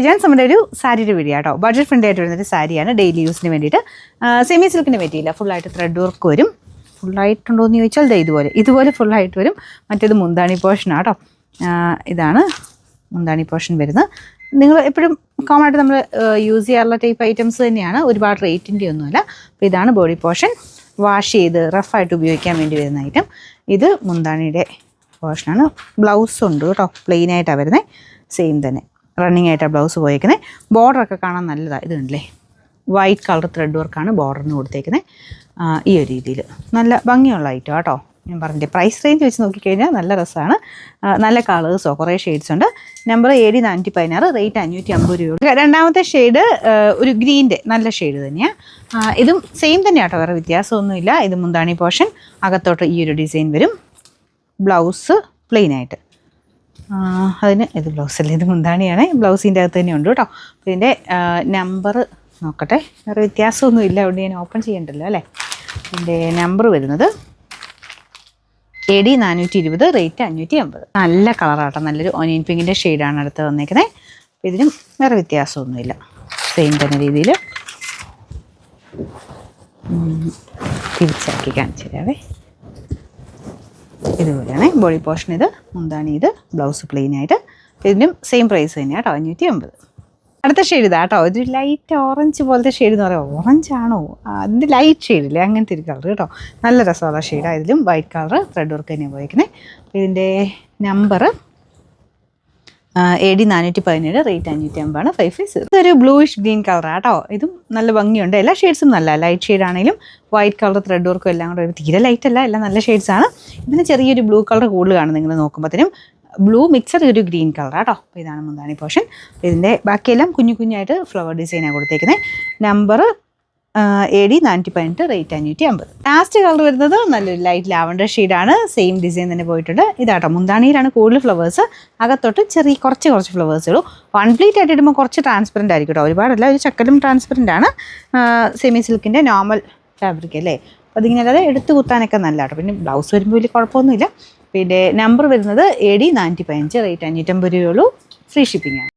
Gents നമ്മുടെ ഒരു സാരിയുടെ വീഡിയോ കേട്ടോ. ബഡ്ജറ്റ് ഫ്രണ്ട്ലി ആയിട്ട് വരുന്നൊരു സാരിയാണ് ഡെയിലി യൂസിന് വേണ്ടിയിട്ട്. സെമി സിൽക്കിന് പറ്റിയില്ല, ഫുള്ളായിട്ട് ത്രെഡ് വർക്ക് വരും. ഫുള്ളായിട്ടുണ്ടോ എന്ന് ചോദിച്ചാൽ ഇതുപോലെ ഫുള്ളായിട്ട് വരും. മറ്റേത് മുന്താണി പോർഷനാണ് കേട്ടോ. ഇതാണ് മുന്താണി പോർഷൻ വരുന്നത്. നിങ്ങൾ എപ്പോഴും കോമൺ ആയിട്ട് നമ്മൾ യൂസ് ചെയ്യാറുള്ള ടൈപ്പ് ഐറ്റംസ് തന്നെയാണ്, ഒരുപാട് റേറ്റിൻ്റെ ഒന്നുമില്ല. അപ്പോൾ ഇതാണ് ബോഡി പോർഷൻ. വാഷ് ചെയ്ത് റഫായിട്ട് ഉപയോഗിക്കാൻ വേണ്ടി വരുന്ന ഐറ്റം. ഇത് മുന്താണിയുടെ പോർഷനാണ്. ബ്ലൗസ് ഉണ്ട് കേട്ടോ, പ്ലെയിൻ ആയിട്ടാണ് വരുന്നത്. സെയിം തന്നെ റണ്ണിങ് ആയിട്ടാണ് ബ്ലൗസ് പോയേക്കുന്നത്. ബോർഡറൊക്കെ കാണാൻ നല്ലതാണ്. ഇത് കണ്ടില്ലേ, വൈറ്റ് കളർ ത്രെഡ് വർക്കാണ് ബോർഡറിന് കൊടുത്തേക്കുന്നത്. ഈ ഒരു രീതിയിൽ നല്ല ഭംഗിയുള്ള ഐറ്റം കേട്ടോ. ഞാൻ പറഞ്ഞില്ലേ, പ്രൈസ് റേഞ്ച് വെച്ച് നോക്കിക്കഴിഞ്ഞാൽ നല്ല രസമാണ്. നല്ല കളേഴ്സോ കുറേ ഷെയ്ഡ്സ് ഉണ്ട്. നമ്പർ AD416, റേറ്റ് 550 രൂപ. രണ്ടാമത്തെ ഷെയ്ഡ് ഒരു ഗ്രീൻ്റെ നല്ല ഷെയ്ഡ് തന്നെയാണ്. ഇതും സെയിം തന്നെയാണ് കേട്ടോ, വേറെ വ്യത്യാസമൊന്നുമില്ല. ഇത് മുന്താണി പോർഷൻ, അകത്തോട്ട് ഈ ഒരു ഡിസൈൻ വരും. ബ്ലൗസ് പ്ലെയിൻ ആയിട്ട്. അതിന് ഇത് ബ്ലൗസല്ലേ, ഇത് മുന്താണിയാണ്. ബ്ലൗസിൻ്റെ അകത്ത് തന്നെ ഉണ്ട് കേട്ടോ. അപ്പോൾ ഇതിൻ്റെ നമ്പർ നോക്കട്ടെ, വേറെ വ്യത്യാസമൊന്നുമില്ല, അതുകൊണ്ട് ഞാൻ ഓപ്പൺ ചെയ്യണ്ടല്ലോ അല്ലേ. ഇതിൻ്റെ നമ്പർ വരുന്നത് AD420, റേറ്റ് 550. നല്ല കളറാട്ടോ, നല്ലൊരു ഓനിയൻ പിങ്കിൻ്റെ ഷെയ്ഡാണ് അടുത്ത് വന്നേക്കുന്നത്. അപ്പോൾ ഇതിനും വേറെ വ്യത്യാസമൊന്നുമില്ല, സെയിം തന്നെ രീതിയിൽ തിരിച്ചാക്കി കാണിച്ചു തരാവേ. ഇതുപോലെയാണ് ബോഡി പോർഷൻ. ഇത് മുന്താണി, ഇത് ബ്ലൗസ് പ്ലെയിൻ ആയിട്ട്. ഇതിനും സെയിം പ്രൈസ് തന്നെയാണ് കേട്ടോ, 550. അടുത്ത ഷെയ്ഡ് ഇതാ കേട്ടോ. ഒരു ലൈറ്റ് ഓറഞ്ച് പോലത്തെ ഷെയ്ഡ് എന്ന് പറയാം. ഓറഞ്ചാണോ, അതിൻ്റെ ലൈറ്റ് ഷെയ്ഡില്ലേ, അങ്ങനത്തെ ഒരു കളർ കേട്ടോ. നല്ല രസമുള്ള ഷെയ്ഡാണ്. ഇതിലും വൈറ്റ് കളർ ത്രെഡ് വർക്ക് തന്നെയാണ് പോയിരിക്കുന്നത്. ഇതിൻ്റെ നമ്പർ AD417, റേറ്റ് 550, 550. ഇതൊരു ബ്ലൂയിഷ് ഗ്രീൻ കളറാണ് കേട്ടോ. ഇതും നല്ല ഭംഗിയുണ്ട്. എല്ലാ ഷെയ്ഡ്സും നല്ല ലൈറ്റ് ഷെയ്ഡ് ആണെങ്കിലും വൈറ്റ് കളർ ത്രെഡ് വർക്കും എല്ലാം കൂടെ തീരെ ലൈറ്റ് അല്ല, എല്ലാം നല്ല ഷെയ്ഡ്സാണ്. ഇതിന് ചെറിയൊരു ബ്ലൂ കളർ കൂടുതൽ കാണും നിങ്ങൾ നോക്കുമ്പോഴത്തേനും. ബ്ലൂ മിക്സഡ് ഒരു ഗ്രീൻ കളറാണ് കേട്ടോ. അപ്പോൾ ഇതാണ് മുന്താണി പോർഷൻ. ഇതിൻ്റെ ബാക്കിയെല്ലാം കുഞ്ഞു കുഞ്ഞായിട്ട് ഫ്ലവർ ഡിസൈനാണ് കൊടുത്തേക്കുന്നത്. Number AD418, rate 550. Last colour വരുന്നത് നല്ലൊരു ലൈറ്റ് ലാവൻഡർ ഷെയ്ഡാണ്. സെയിം ഡിസൈൻ തന്നെ പോയിട്ടുണ്ട്. ഇതാട്ടോ, മുന്താണിയിലാണ് കൂടുതൽ ഫ്ലവേഴ്സ്. അകത്തോട്ട് കുറച്ച് ഫ്ലവേഴ്സ് ഉള്ളൂ. വൺ പ്ലീറ്റ് ആയിട്ട് ഇടുമ്പോൾ കുറച്ച് ട്രാൻസ്പെറൻറ്റ് ആയിരിക്കും കേട്ടോ. ഒരുപാടല്ല, ഒരു ചക്കലും ട്രാൻസ്പെറൻ്റ് ആണ്. സെമി സിൽക്കിൻ്റെ നോർമൽ ഫാബ്രിക് അല്ലേ. അപ്പോൾ അതിങ്ങനെ അല്ലാതെ എടുത്ത് കുത്താനൊക്കെ നല്ല കേട്ടോ. പിന്നെ ബ്ലൗസ് വരുമ്പോൾ വലിയ കുഴപ്പമൊന്നുമില്ല. പിന്നെ നമ്പർ വരുന്നത് AD415, റേറ്റ് 550 രൂപയുള്ളൂ. ഫ്രീ ഷിപ്പിംഗ് ആണ്.